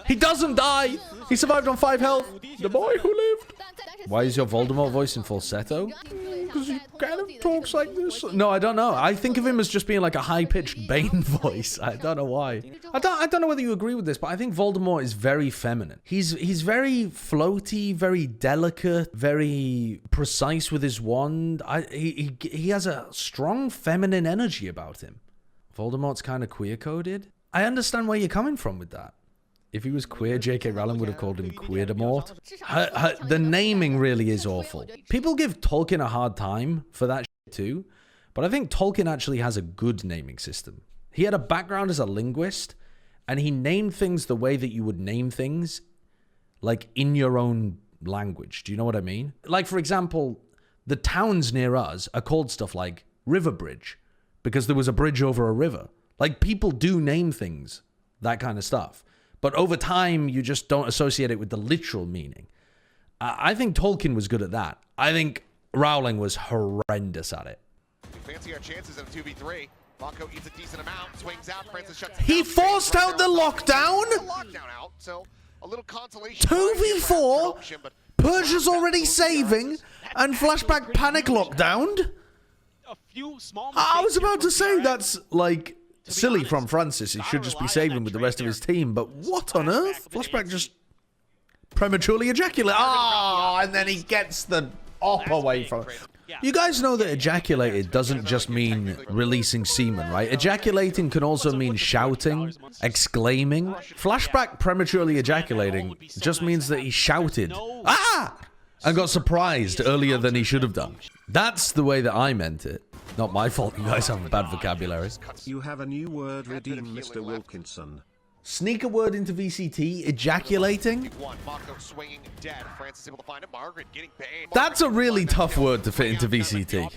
He doesn't die. He survived on 5 health. The boy who lived. Why is your Voldemort voice in falsetto? Because he kind of talks like this. No, I don't know. I think of him as just being like a high-pitched Bane voice. I don't know why. I don't know whether you agree with this, but I think Voldemort is very feminine. He's very floaty, very delicate, very precise with his wand. He has a strong feminine energy about him. Voldemort's kind of queer-coded. I understand where you're coming from with that. If he was queer, J.K. Rowling would have called him Queerdemort. The naming really is awful. People give Tolkien a hard time for that shit too, but I think Tolkien actually has a good naming system. He had a background as a linguist, and he named things the way that you would name things, like in your own language. Do you know what I mean? Like, for example, the towns near us are called stuff like River Bridge, because there was a bridge over a river. Like, people do name things, that kind of stuff. But over time, you just don't associate it with the literal meaning. I think Tolkien was good at that. I think Rowling was horrendous at it. We fancy our chances in a 2v3. Mako eats a decent amount, swings out, Francis shuts He forced out the lockdown? Out, so a little consolation. 2v4? Persia's already saving, and flashback panic lockdowned? I was about to say that's like silly from Francis. He should just be saving with the rest of his team, but what on earth? Flashback just prematurely ejaculate. Oh, and then he gets the op away from it. You guys know that ejaculated doesn't just mean releasing semen, right? Ejaculating can also mean shouting, exclaiming. Flashback prematurely ejaculating just means that he shouted, "Ah!" and got surprised earlier than he should have done. That's the way that I meant it. Not my fault you guys have a bad vocabulary. You have a new word redeemed, Mr. Wilkinson. Sneak a word into VCT, ejaculating? That's a really tough word to fit into VCT.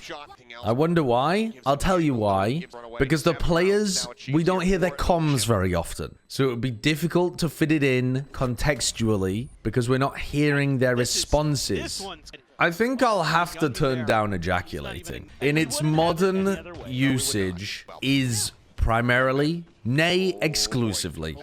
I wonder why? I'll tell you why. Because the players, we don't hear their comms very often. So it would be difficult to fit it in contextually because we're not hearing their responses. I think I'll have to turn down ejaculating. In its modern usage, is primarily, nay exclusively,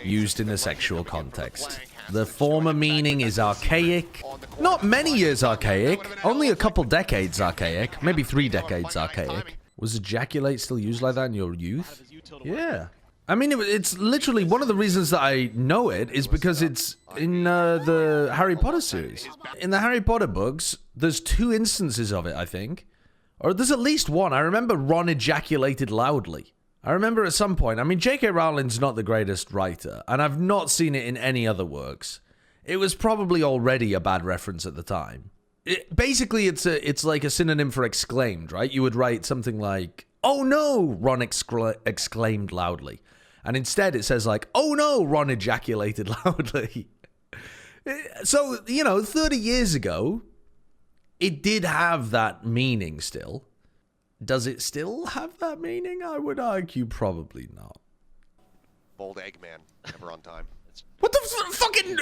used in a sexual context. The former meaning is archaic. Not many years archaic, only a couple decades archaic, maybe 3 decades archaic. Was ejaculate still used like that in your youth? Yeah. I mean, it's literally one of the reasons that I know it is because it's in the Harry Potter series. In the Harry Potter books, there's 2 instances of it, I think. Or there's at least one. I remember Ron ejaculated loudly. I remember at some point, I mean, J.K. Rowling's not the greatest writer, and I've not seen it in any other works. It was probably already a bad reference at the time. Basically, it's like a synonym for exclaimed, right? You would write something like, "Oh no," Ron exclaimed loudly. And instead it says like, "Oh no," Ron ejaculated loudly. So, you know, 30 years ago, it did have that meaning still. Does it still have that meaning? I would argue probably not. Bold Eggman, never on time. What the fucking...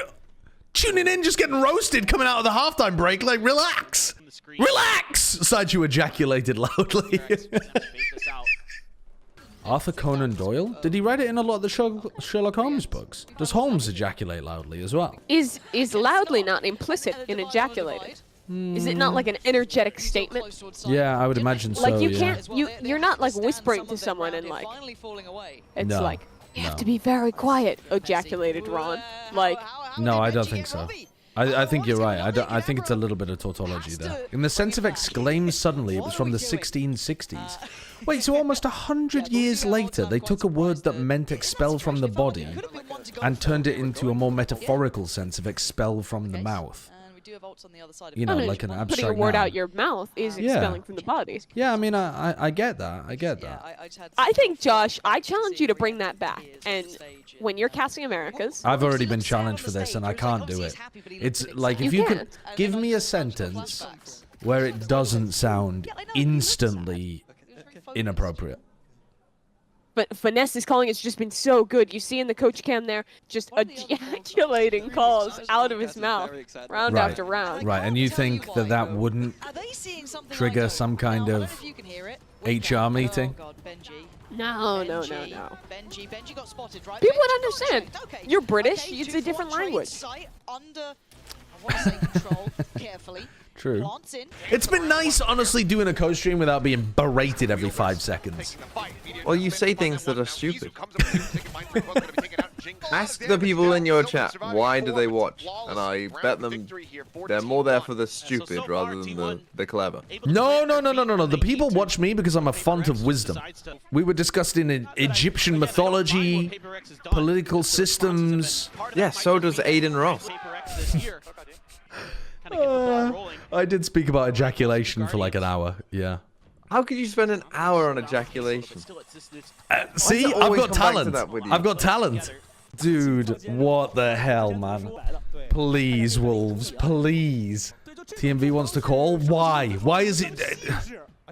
Tuning in, just getting roasted, coming out of the halftime break, like, relax! Relax! Sideshow ejaculated loudly. Arthur Conan Doyle? Did he write it in a lot of the Sherlock Holmes books? Does Holmes ejaculate loudly as well? Is loudly not implicit in ejaculated? Is it not like an energetic statement? Yeah, I would imagine so. Like you yeah. can't, you're not like whispering to someone and like, it's No, like, you have to be very quiet, ejaculated Ron. Like, no, I don't think so. I think you're right. I think it's a little bit of tautology there. In the sense of exclaim suddenly, it was from the 1660s. Wait, so almost 100 years later, they took a word that meant expel from the body and turned it into a more metaphorical sense of expel from the mouth. You know, like an abstract putting a word noun. out your mouth is expelling from the body. Yeah, I mean, I get that. I get that. I think, Josh, I challenge you to bring that back. And when you're casting Americas... I've already been challenged for this, and I can't do it. It's like, if you can give me a sentence where it doesn't sound instantly inappropriate. But Finesse calling has just been so good. You see in the coach cam there, just ejaculating calls out of his mouth, round Right. after round. Right, and you think that that wouldn't trigger some kind of HR meeting? No. Benji got spotted, right? People would understand. You're British. It's a different language. True. It's been nice, honestly, doing a co-stream without being berated every 5 seconds. Well, you say things that are stupid. Ask the people in your chat, why do they watch? And I bet them they're more there for the stupid rather than the clever. No. The people watch me because I'm a font of wisdom. We were discussing Egyptian mythology, political systems. Yeah, so does Aiden Ross. I did speak about ejaculation for like an hour, yeah. How could you spend an hour on ejaculation? See, it I've always got come back to talent. that with you? I've got talent. Dude, what the hell, man? Please, Wolves, please. TMV wants to call? Why? Why is it...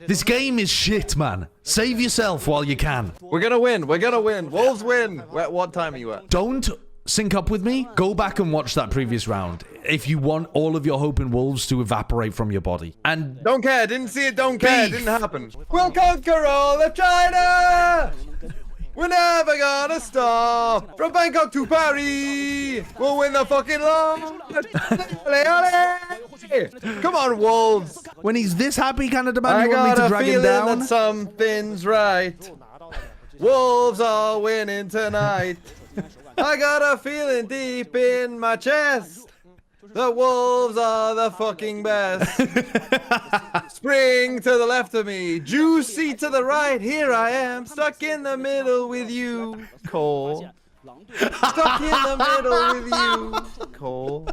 This game is shit, man. Save yourself while you can. We're gonna win. We're gonna win. Wolves win. What time are you at? Don't sync up with me. Go back and watch that previous round if you want all of your hope in Wolves to evaporate from your body. And Don't care. Didn't see it. Don't care. Beef. Didn't happen. We'll conquer all of China. We're never gonna stop. From Bangkok to Paris, we'll win the fucking long. Come on, Wolves. when he's this happy, kind of demand I you want me got to a drag him feeling down? that something's right. Wolves are winning tonight. I got a feeling deep in my chest. The Wolves are the fucking best. Spring to the left of me, Juicy to the right. Here I am, stuck in the middle with you, Cole. Stuck in the middle with you, Cole.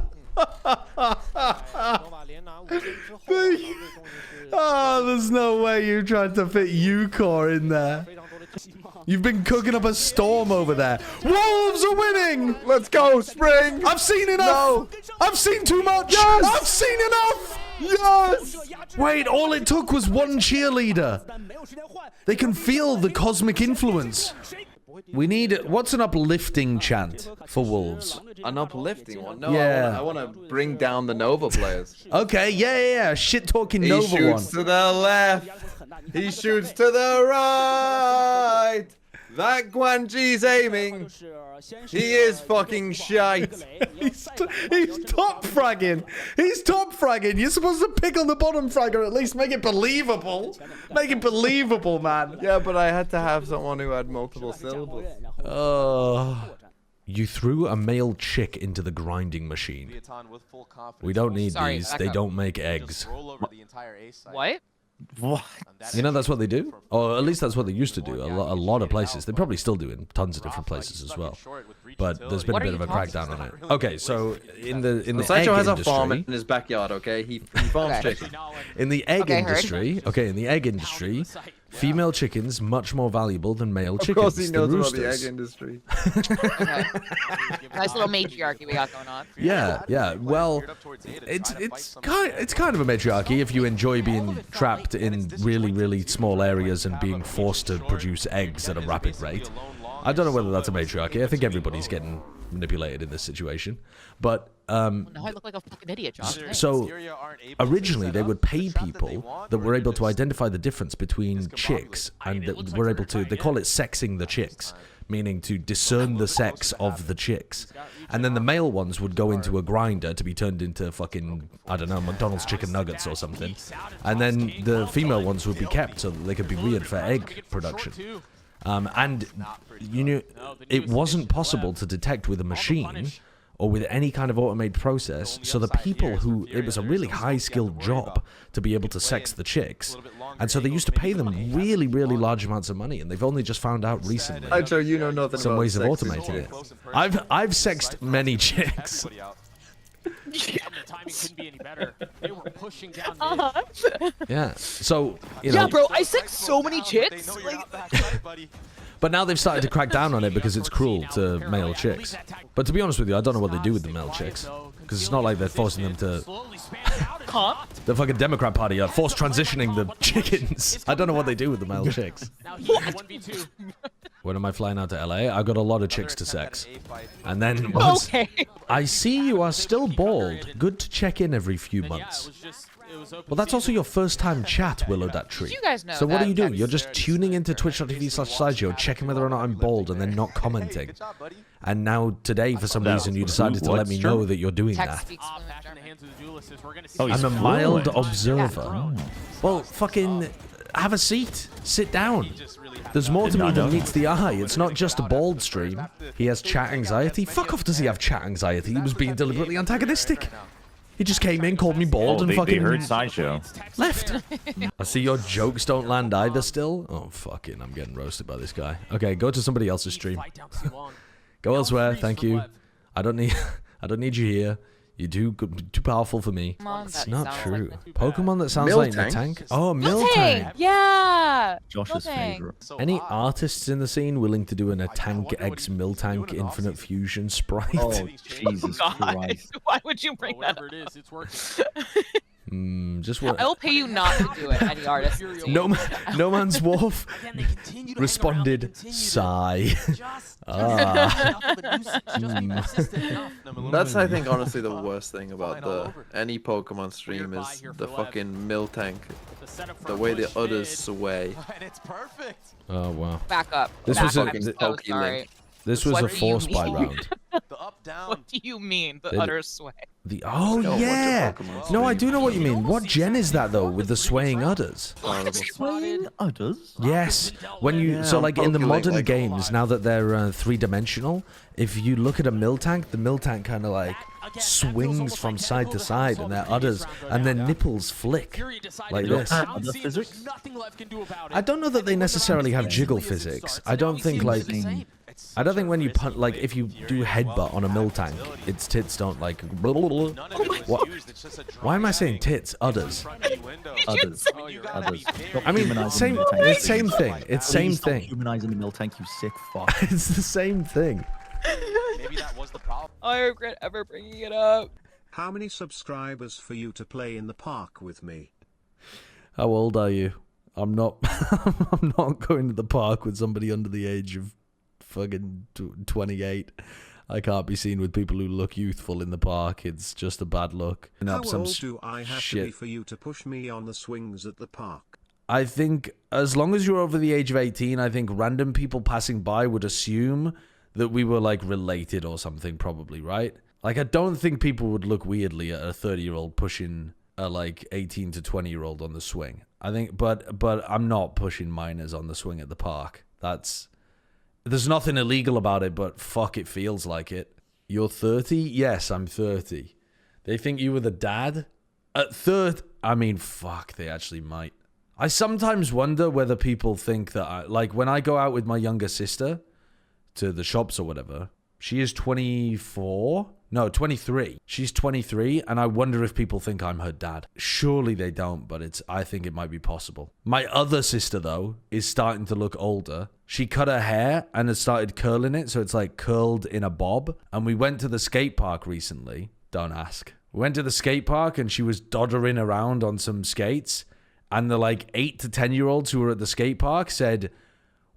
Oh, there's no way you tried to fit Ucore in there. You've been cooking up a storm over there. Wolves are winning! Let's go, Spring. I've seen enough! No. I've seen too much! Yes! I've seen enough! Yes! Wait, all it took was one cheerleader. They can feel the cosmic influence. We need... What's an uplifting chant for Wolves? An uplifting one. No, Yeah. I want to bring down the Nova players. Okay, yeah. Shit-talking He Nova one. shoots to the left. He shoots to the right. That Guanji's aiming. He is fucking shite. He's top fragging. He's top fragging. You're supposed to pick on the bottom fragger, at least make it believable. Make it believable, man. Yeah, but I had to have someone who had multiple syllables. You threw a male chick into the grinding machine. We don't need these. They don't make eggs. What? What? You know that's what they do? Or at least that's what they used to do. A lot of places. They probably still do in tons of different places as well. But there's been a bit of a crackdown on it. Okay, so in the egg Sideshow has a industry, farm in his backyard, okay? He farms chickens. in the egg Okay, heard. industry, female chickens much more valuable than male Of chickens. course he knows the about the roosters. egg industry. Okay. Nice little matriarchy we got going on. Yeah. Well, it's kind of a matriarchy if you enjoy being trapped in really small areas and being forced to produce eggs at a rapid rate. I don't know whether that's a matriarchy. I think everybody's getting manipulated in this situation. But Now I look like a fucking idiot, Josh. so originally they would pay people that were able to identify the difference between chicks and that were able to, they call it sexing the chicks, meaning to discern the sex of the chicks. And then the male ones would go into a grinder to be turned into fucking, I don't know, McDonald's chicken nuggets or something. And then the female ones would be kept so that they could be reared for egg production. And you knew it wasn't possible to detect with a machine or with any kind of automated process, so the people who, it was a really high-skilled job to be able to sex the chicks, and so they used to pay them really large amounts of money, and they've only just found out recently Sideshow, you know nothing some about ways of sex automating it. industry. I've sexed many chicks. Yeah, so, you know... Yeah, bro, I sexed so many chicks. Like, But now they've started to crack down on it because it's cruel to male chicks. But to be honest with you, I don't know what they do with the male chicks. Because it's not like they're forcing them to... The fucking Democrat Party are forced transitioning the chickens. I don't know what they do with the male chicks. When am I flying out to LA? I got a lot of chicks to sex. And then once I see you are still bald. Good to check in every few months. Well, that's also your first time chat, Willow That Tree. You guys know so what that. are you doing? You're just tuning into twitch.tv/Sideshow, checking whether or not I'm bald, and then not commenting. And now today, for some reason, you decided to let me know that you're doing that. I'm a mild observer. Well, fucking have a seat. Sit down. There's more to me than meets the eye. It's not just a bald stream. He has chat anxiety. Fuck off, does he have chat anxiety? He was being deliberately antagonistic. He just came in, called me bald, and fucking... They heard Sideshow. Left. I see your jokes don't land either still. Oh, fucking, I'm getting roasted by this guy. Okay, go to somebody else's stream. Go elsewhere, thank you. I don't need you here. You're too powerful for me. It's not true. Pokemon that sounds like Miltank? Oh, Miltank. Yeah. Josh's favorite. Any artists in the scene willing to do an Tank X Miltank Infinite Fusion sprite? Oh, Jesus Christ. Why would you bring that up? Just what? I will pay you not to do it, any artist. No Man's Wharf responded, sigh. That's, I think, honestly the worst thing about any Pokemon stream is the fucking Miltank. The way the udders sway. Oh, wow. Back up. This Back was up. a- I'm so Poke sorry. Link. This was What a do you force buy mean? round. What do you mean, the Did- utter sway? Oh, No, yeah. what's a Pokemon No, I stream? do know what you mean. What gen is that, though, with the swaying udders? Swaying udders? Yes. When you so on like in the Pokélink, modern like- games, now that they're three-dimensional, if you look at a Miltank, the Miltank kind of like swings from side to side, and their udders and their nipples flick like this. Other physics? I don't know that they necessarily have jiggle physics. I don't think like when you punt, like if you do headbutt on a Miltank, its tits don't like. What? Why am I saying tits? Udders. Udders. Udders. I mean, same. It's same thing. It's same Please stop thing. humanizing the Miltank, you sick fuck. It's the same thing. Maybe that was the problem. I regret ever bringing it up. How many subscribers for you to play in the park with me? How old are you? I'm not. I'm not going to the park with somebody under the age of fucking 28. I can't be seen with people who look youthful in the park. It's just a bad look. How old do I have to be for you to push me on the swings at the park? I think as long as you're over the age of 18, I think random people passing by would assume that we were like related or something, probably, right? Like, I don't think people would look weirdly at a 30-year-old pushing a like 18 to 20-year-old on the swing. I think, but I'm not pushing minors on the swing at the park. There's nothing illegal about it, but fuck, it feels like it. You're 30? Yes, I'm 30. They think you were the dad? At 30, I mean, fuck, they actually might. I sometimes wonder whether people think that, like, when I go out with my younger sister to the shops or whatever, she is 24? No, 23. She's 23, and I wonder if people think I'm her dad. Surely they don't, but I think it might be possible. My other sister, though, is starting to look older. She cut her hair and has started curling it, so it's like curled in a bob. And we went to the skate park recently. Don't ask. We went to the skate park, and she was doddering around on some skates. And the like 8 to 10-year-olds who were at the skate park said,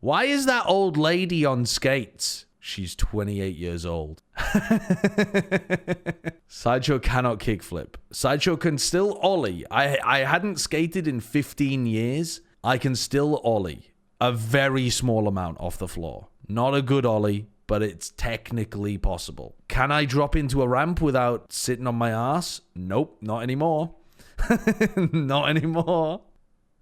"Why is that old lady on skates?" She's 28 years old. Sideshow cannot kickflip. Sideshow can still ollie. I hadn't skated in 15 years. I can still ollie. A very small amount off the floor. Not a good ollie, but it's technically possible. Can I drop into a ramp without sitting on my ass? Nope, not anymore. Not anymore.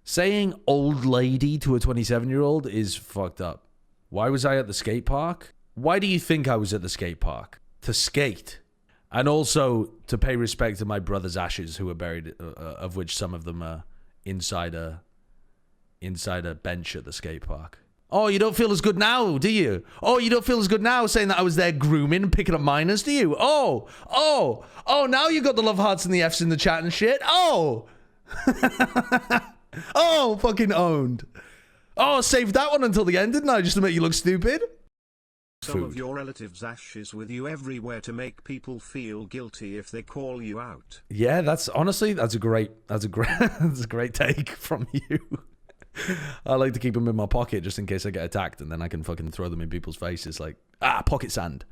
Saying old lady to a 27-year-old is fucked up. Why was I at the skate park? Why do you think I was at the skate park? To skate. And also to pay respect to my brother's ashes who are buried, of which some of them are inside a bench at the skate park. Oh, you don't feel as good now, do you? Oh, you don't feel as good now saying that I was there grooming and picking up minors, do you? Oh, now you got the love hearts and the Fs in the chat and shit. Oh. Oh, fucking owned. Oh, saved that one until the end, didn't I? Just to make you look stupid. Some of your relatives' ashes with you everywhere to make people feel guilty if they call you out. Yeah, that's honestly, that's a great take from you. I like to keep them in my pocket just in case I get attacked, and then I can fucking throw them in people's faces like, ah, pocket sand.